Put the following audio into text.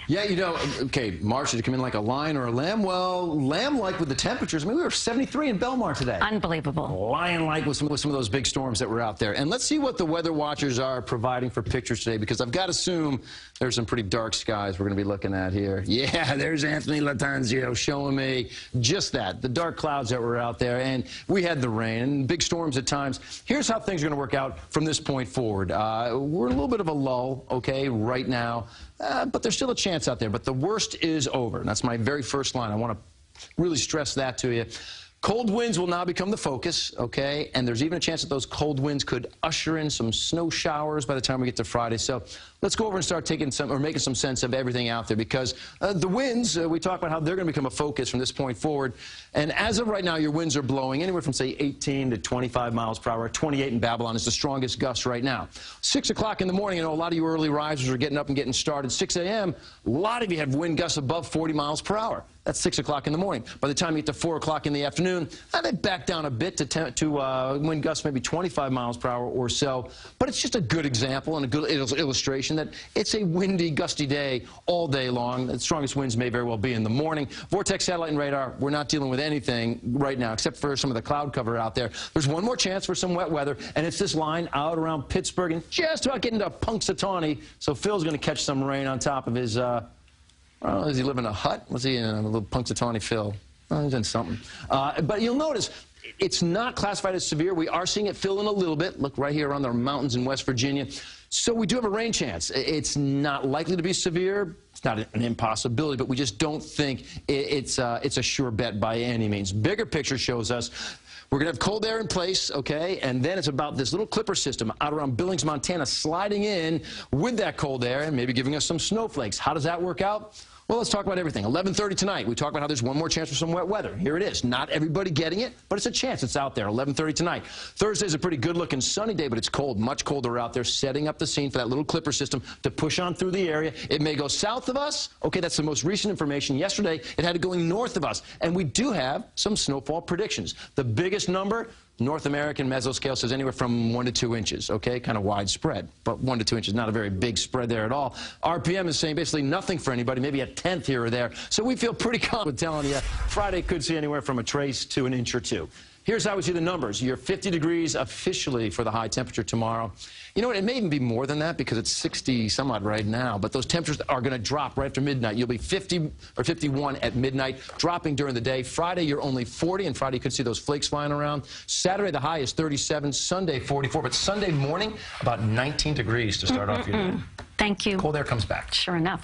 Yeah, you know, okay, Marsh, did you come in like a lion or a lamb? Well, lamb-like with the temperatures. I mean, we were 73 in Belmar today. Unbelievable. Lion-like with some of those big storms that were out there. And let's see what the weather watchers are providing for pictures today, because I've got to assume there's some pretty dark skies we're going to be looking at here. Yeah, there's Anthony Latanzio showing me just that, the dark clouds that were out there. And we had the rain and big storms at times. Here's how things are going to work out from this point forward. We're in a little bit of a lull, okay, right now. But there's still a chance out there. But the worst is over. And that's my very first line. I want to really stress that to you. Cold winds will now become the focus, okay? And there's even a chance that those cold winds could usher in some snow showers by the time we get to Friday. So let's go over and start taking some, or making some sense of everything out there, because the winds, we talk about how they're going to become a focus from this point forward. And as of right now, your winds are blowing anywhere from, say, 18 to 25 miles per hour. 28 in Babylon is the strongest gust right now. 6 o'clock in the morning, you know, a lot of you early risers are getting up and getting started. 6 a.m., a lot of you have wind gusts above 40 miles per hour. That's 6 o'clock in the morning. By the time you get to 4 o'clock in the afternoon, they back down a bit to wind gusts maybe 25 miles per hour or so. But it's just a good example and a good illustration that it's a windy, gusty day all day long. The strongest winds may very well be in the morning. Vortex, satellite, and radar, we're not dealing with anything right now except for some of the cloud cover out there. There's one more chance for some wet weather, and it's this line out around Pittsburgh and just about getting to Punxsutawney. So Phil's going to catch some rain on top of his... well, does he live in a hut? Was he in a little Punxsutawney Phil? Oh, he's in something. But you'll notice it's not classified as severe. We are seeing it fill in a little bit. Look right here around the mountains in West Virginia. So we do have a rain chance. It's not likely to be severe. It's not an impossibility, but we just don't think it's a sure bet by any means. Bigger picture shows us we're going to have cold air in place, okay, and then it's about this little clipper system out around Billings, Montana, sliding in with that cold air and maybe giving us some snowflakes. How does that work out? Well, let's talk about everything. 11:30 tonight, we talk about how there's one more chance for some wet weather. Here it is. Not everybody getting it, but it's a chance. It's out there. 11:30 tonight. Thursday's a pretty good-looking sunny day, but it's cold, much colder out there, setting up the scene for that little clipper system to push on through the area. It may go south of us. Okay, that's the most recent information. Yesterday, it had it going north of us, and we do have some snowfall predictions. The biggest number, North American mesoscale says anywhere from 1 to 2 inches, okay? Kind of widespread, but 1 to 2 inches, not a very big spread there at all. RPM is saying basically nothing for anybody, maybe a tenth here or there. So we feel pretty confident telling you Friday could see anywhere from a trace to an inch or two. Here's how we see the numbers. You're 50 degrees officially for the high temperature tomorrow. You know what, it may even be more than that because it's 60 some odd right now, but those temperatures are going to drop right after midnight. You'll be 50 or 51 at midnight, dropping during the day. Friday, you're only 40, and Friday you could see those flakes flying around. Saturday, the high is 37, Sunday, 44, but Sunday morning, about 19 degrees to start off your day. Thank you. Cold air comes back. Sure enough.